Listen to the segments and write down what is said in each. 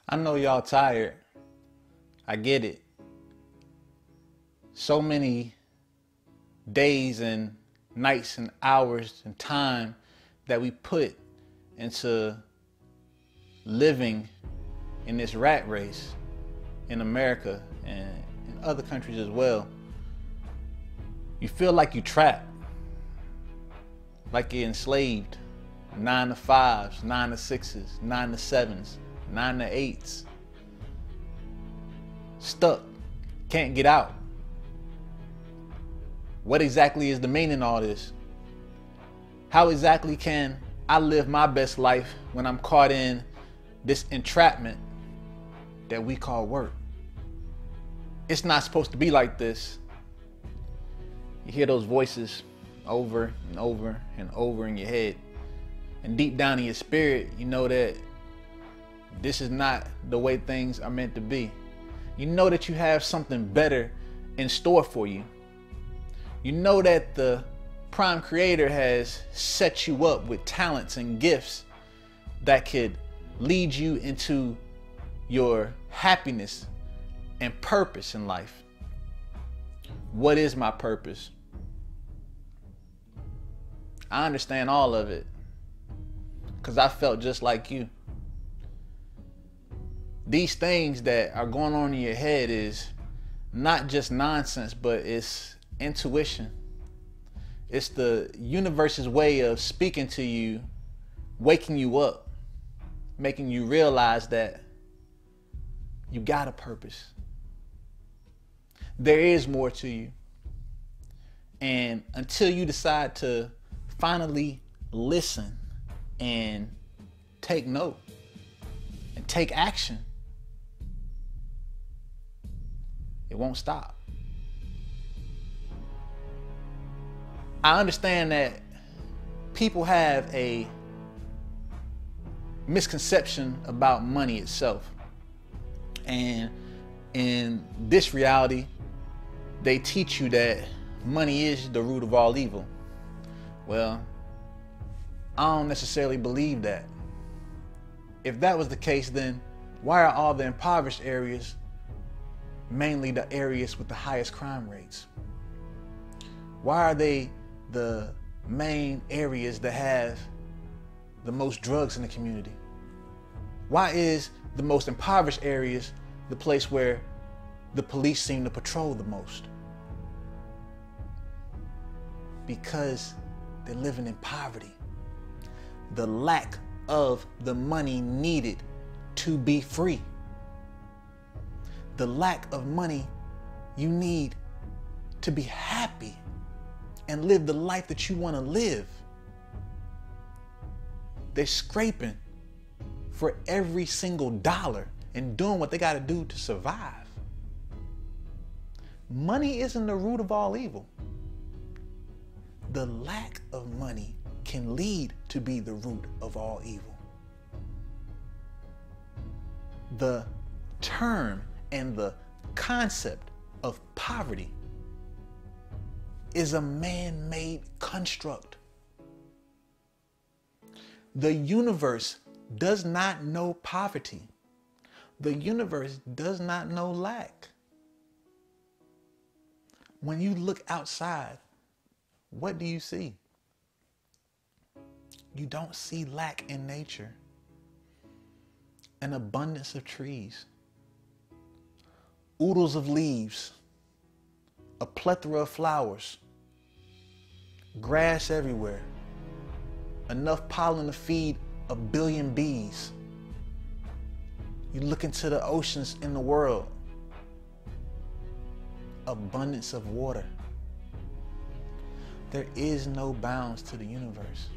I know y'all tired. I get it. So many days and nights and hours and time that we put into living in this rat race in America and in other countries as well. You feel like you're trapped, like you're enslaved. 9 to 5s, 9 to 6s, 9 to 7s, 9 to 8s. Stuck, can't get out. What exactly is the meaning of all this? How exactly can I live my best life when I'm caught in this entrapment that we call work? It's not supposed to be like this. You hear those voices over and over and over in your head. And deep down in your spirit, you know that this is not the way things are meant to be. You know that you have something better in store for you. You know that the Prime Creator has set you up with talents and gifts that could lead you into your happiness and purpose in life. What is my purpose? I understand all of it because I felt just like you. These things that are going on in your head is not just nonsense, but it's intuition. It's the universe's way of speaking to you, waking you up, making you realize that you got a purpose. There is more to you. And until you decide to finally listen and take note and take action, it won't stop. I understand that people have a misconception about money itself. And in this reality, they teach you that money is the root of all evil. Well, I don't necessarily believe that. If that was the case, then why are all the impoverished areas mainly the areas with the highest crime rates? Why are they the main areas that have the most drugs in the community? Why is the most impoverished areas the place where the police seem to patrol the most? Because they're living in poverty. The lack of the money needed to be free. The lack of money you need to be happy and live the life that you want to live. They're scraping for every single dollar and doing what they got to do to survive. Money isn't the root of all evil. The lack of money can lead to be the root of all evil. The term and the concept of poverty is a man-made construct. The universe does not know poverty. The universe does not know lack. When you look outside, what do you see? You don't see lack in nature. An abundance of trees, oodles of leaves, a plethora of flowers, grass everywhere, enough pollen to feed 1 billion bees. You look into the oceans in the world, abundance of water. There is no bounds to the universe.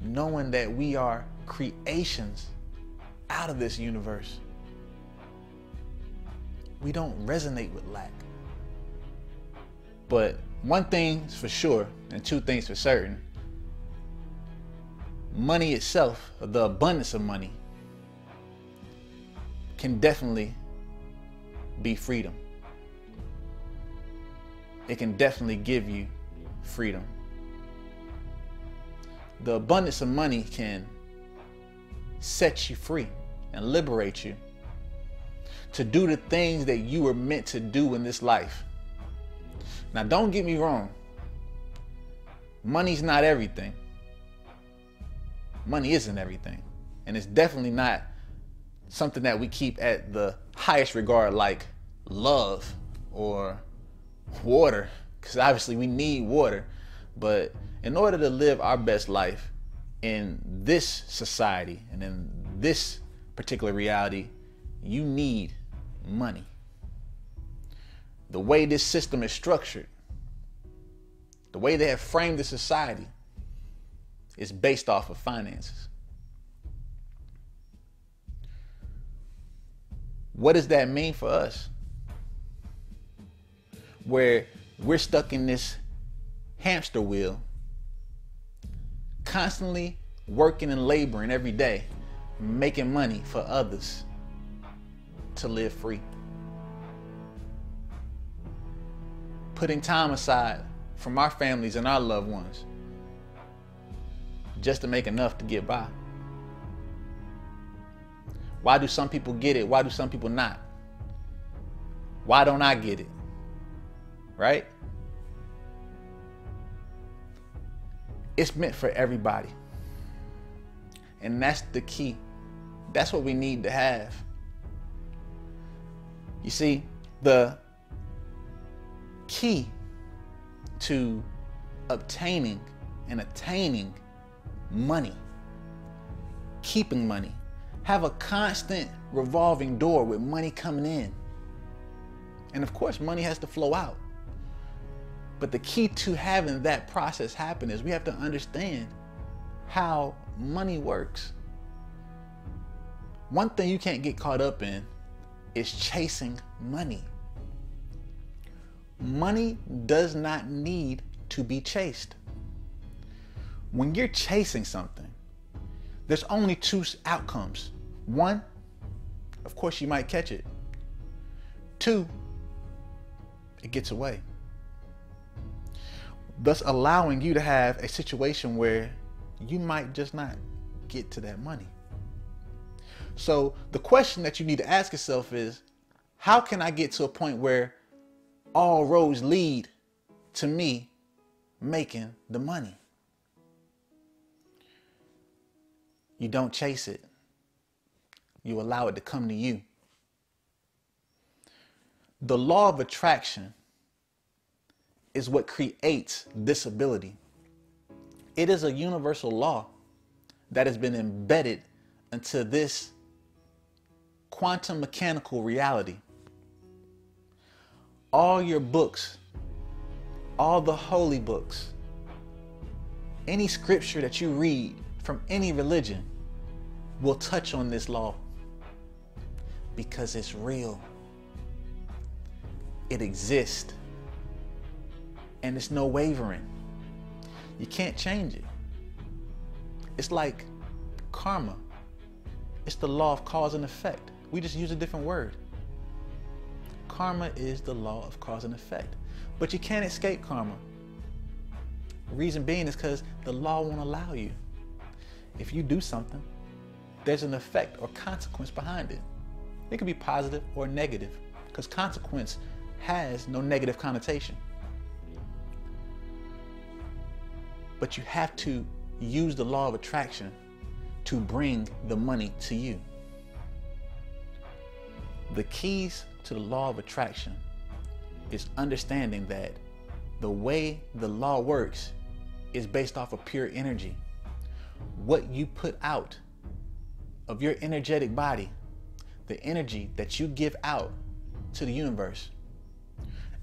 Knowing that we are creations out of this universe, we don't resonate with lack. But one thing's for sure, and two things for certain. Money itself, the abundance of money, can definitely be freedom. It can definitely give you freedom. The abundance of money can set you free and liberate you to do the things that you were meant to do in this life. Now, don't get me wrong. Money's not everything. Money isn't everything. And it's definitely not something that we keep at the highest regard, like love or water, because obviously we need water. But in order to live our best life in this society and in this particular reality, you need money. The way this system is structured, the way they have framed the society, is based off of finances. What does that mean for us? Where we're stuck in this hamster wheel, constantly working and laboring every day, making money for others to live free. Putting time aside from our families and our loved ones just to make enough to get by. Why do some people get it? Why do some people not? Why don't I get it? Right? It's meant for everybody. And that's the key. That's what we need to have. You see, the key to obtaining and attaining money, keeping money, have a constant revolving door with money coming in. And of course, money has to flow out. But the key to having that process happen is we have to understand how money works. One thing you can't get caught up in is chasing money. Money does not need to be chased. When you're chasing something, there's only two outcomes. One, of course, you might catch it. Two, it gets away. Thus allowing you to have a situation where you might just not get to that money. So the question that you need to ask yourself is, how can I get to a point where all roads lead to me making the money? You don't chase it. You allow it to come to you. The law of attraction is what creates this ability. It is a universal law that has been embedded into this quantum mechanical reality. All your books, all the holy books, any scripture that you read from any religion will touch on this law because it's real. It exists. And it's no wavering. You can't change it. It's like karma. It's the law of cause and effect. We just use a different word. Karma is the law of cause and effect. But you can't escape karma. The reason being is because the law won't allow you. If you do something, there's an effect or consequence behind it. It could be positive or negative, because consequence has no negative connotation. But you have to use the law of attraction to bring the money to you. The keys to the law of attraction is understanding that the way the law works is based off of pure energy. What you put out of your energetic body, the energy that you give out to the universe,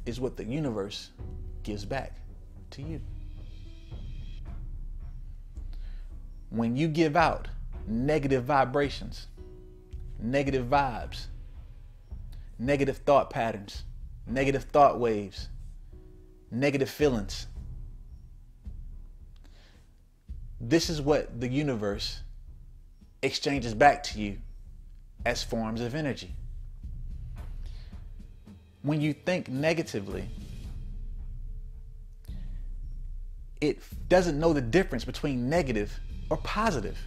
is what the universe gives back to you. When you give out negative vibrations, negative vibes, negative thought patterns, negative thought waves, negative feelings, this is what the universe exchanges back to you as forms of energy. When you think negatively, it doesn't know the difference between negative or positive.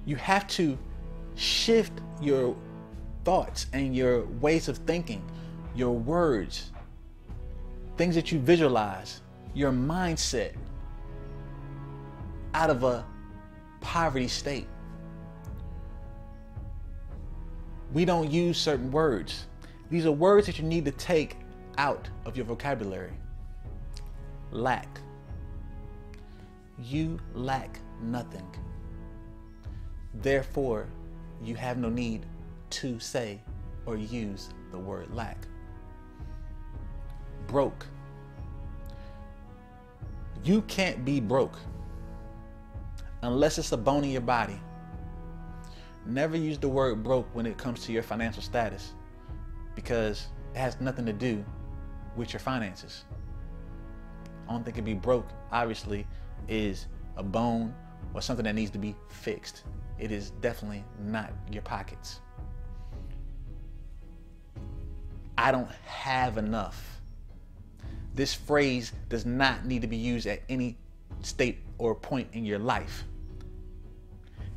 You have to shift your thoughts and your ways of thinking, your words, things that you visualize, your mindset out of a poverty state. We don't use certain words. These are words that you need to take out of your vocabulary. Lack. You lack nothing. Therefore, you have no need to say or use the word lack. Broke. You can't be broke unless it's a bone in your body. Never use the word broke when it comes to your financial status, because it has nothing to do with your finances. Only thing can be broke, obviously, is a bone or something that needs to be fixed. It is definitely not your pockets. I don't have enough. This phrase does not need to be used at any state or point in your life.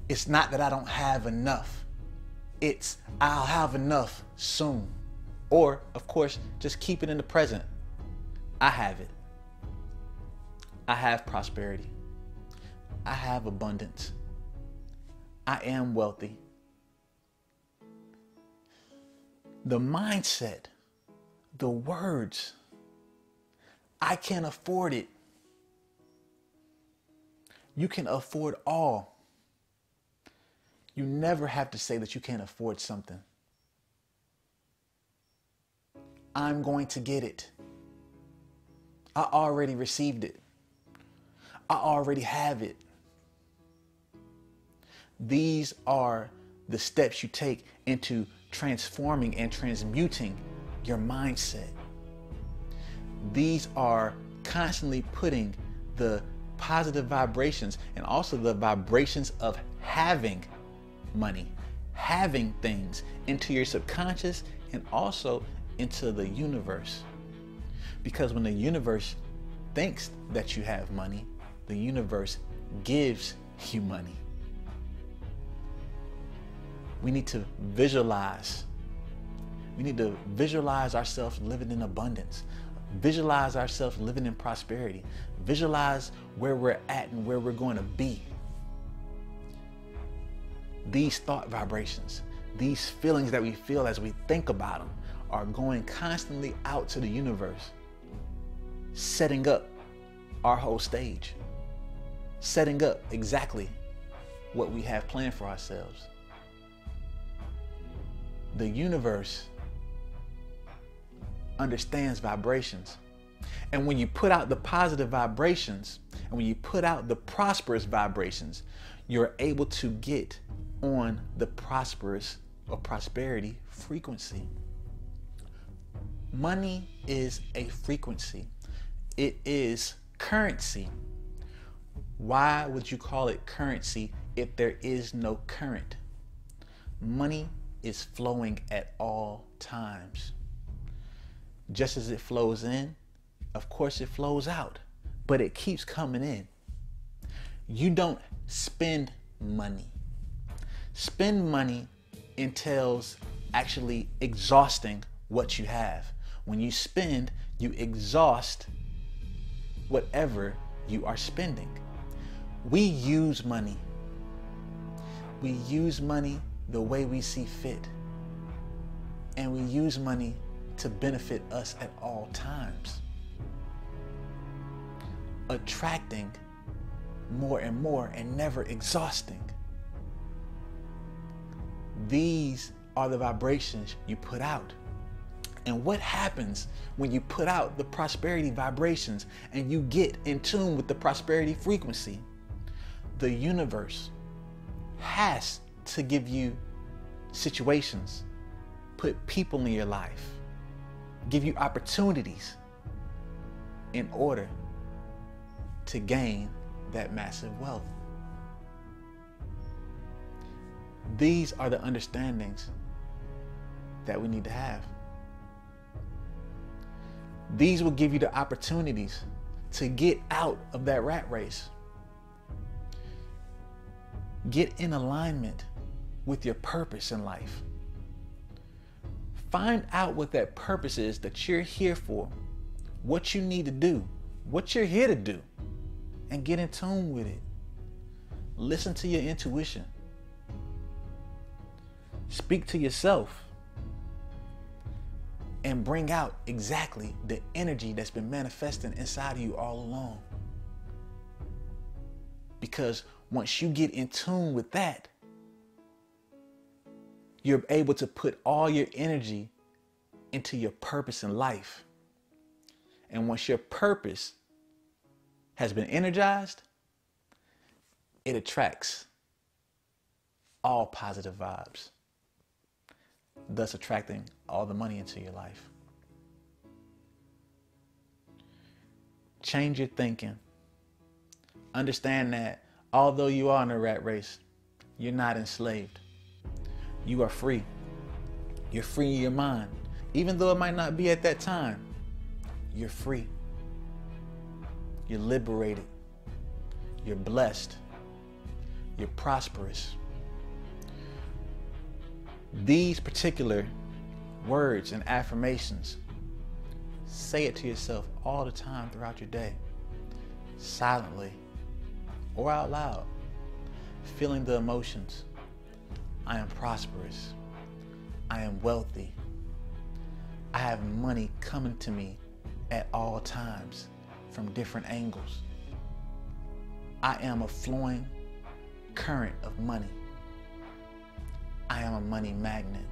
It's not that I don't have enough. It's I'll have enough soon. Or, of course, just keep it in the present. I have it. I have prosperity. I have abundance. I am wealthy. The mindset, the words, I can afford it. You can afford all. You never have to say that you can't afford something. I'm going to get it. I already received it. I already have it. These are the steps you take into transforming and transmuting your mindset. These are constantly putting the positive vibrations and also the vibrations of having money, having things into your subconscious and also into the universe. Because when the universe thinks that you have money, the universe gives you money. We need to visualize. We need to visualize ourselves living in abundance. Visualize ourselves living in prosperity. Visualize where we're at and where we're going to be. These thought vibrations, these feelings that we feel as we think about them, are going constantly out to the universe, setting up our whole stage, setting up exactly what we have planned for ourselves. The universe understands vibrations. And when you put out the positive vibrations and when you put out the prosperous vibrations, you're able to get on the prosperous or prosperity frequency. Money is a frequency. It is currency. Why would you call it currency if there is no current? Money is flowing at all times. Just as it flows in, of course it flows out, but it keeps coming in. You don't spend money. Spend money entails actually exhausting what you have. When you spend, you exhaust whatever you are spending. We use money. We use money the way we see fit. And we use money to benefit us at all times. Attracting more and more and never exhausting. These are the vibrations you put out. And what happens when you put out the prosperity vibrations and you get in tune with the prosperity frequency? The universe has to give you situations, put people in your life, give you opportunities in order to gain that massive wealth. These are the understandings that we need to have. These will give you the opportunities to get out of that rat race. Get in alignment with your purpose in life. Find out what that purpose is that you're here for, what you need to do, what you're here to do, and get in tune with it. Listen to your intuition. Speak to yourself and bring out exactly the energy that's been manifesting inside of you all along. Because once you get in tune with that, you're able to put all your energy into your purpose in life. And once your purpose has been energized, it attracts all positive vibes, thus attracting all the money into your life. Change your thinking. Understand that although you are in a rat race, you're not enslaved. You are free. You're free in your mind. Even though it might not be at that time, you're free. You're liberated. You're blessed. You're prosperous. These particular words and affirmations, say it to yourself all the time throughout your day, silently or out loud, feeling the emotions. I am prosperous. I am wealthy. I have money coming to me at all times from different angles. I am a flowing current of money. I am a money magnet.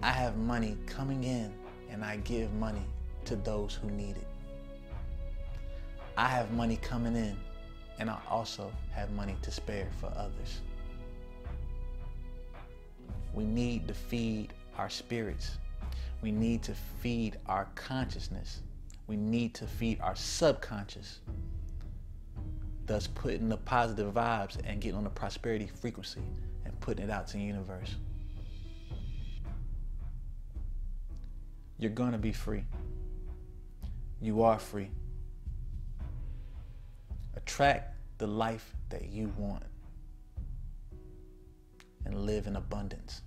I have money coming in and I give money to those who need it. I have money coming in and I also have money to spare for others. We need to feed our spirits. We need to feed our consciousness. We need to feed our subconscious, thus putting the positive vibes and getting on the prosperity frequency and putting it out to the universe. You're gonna be free. You are free. Attract the life that you want and live in abundance.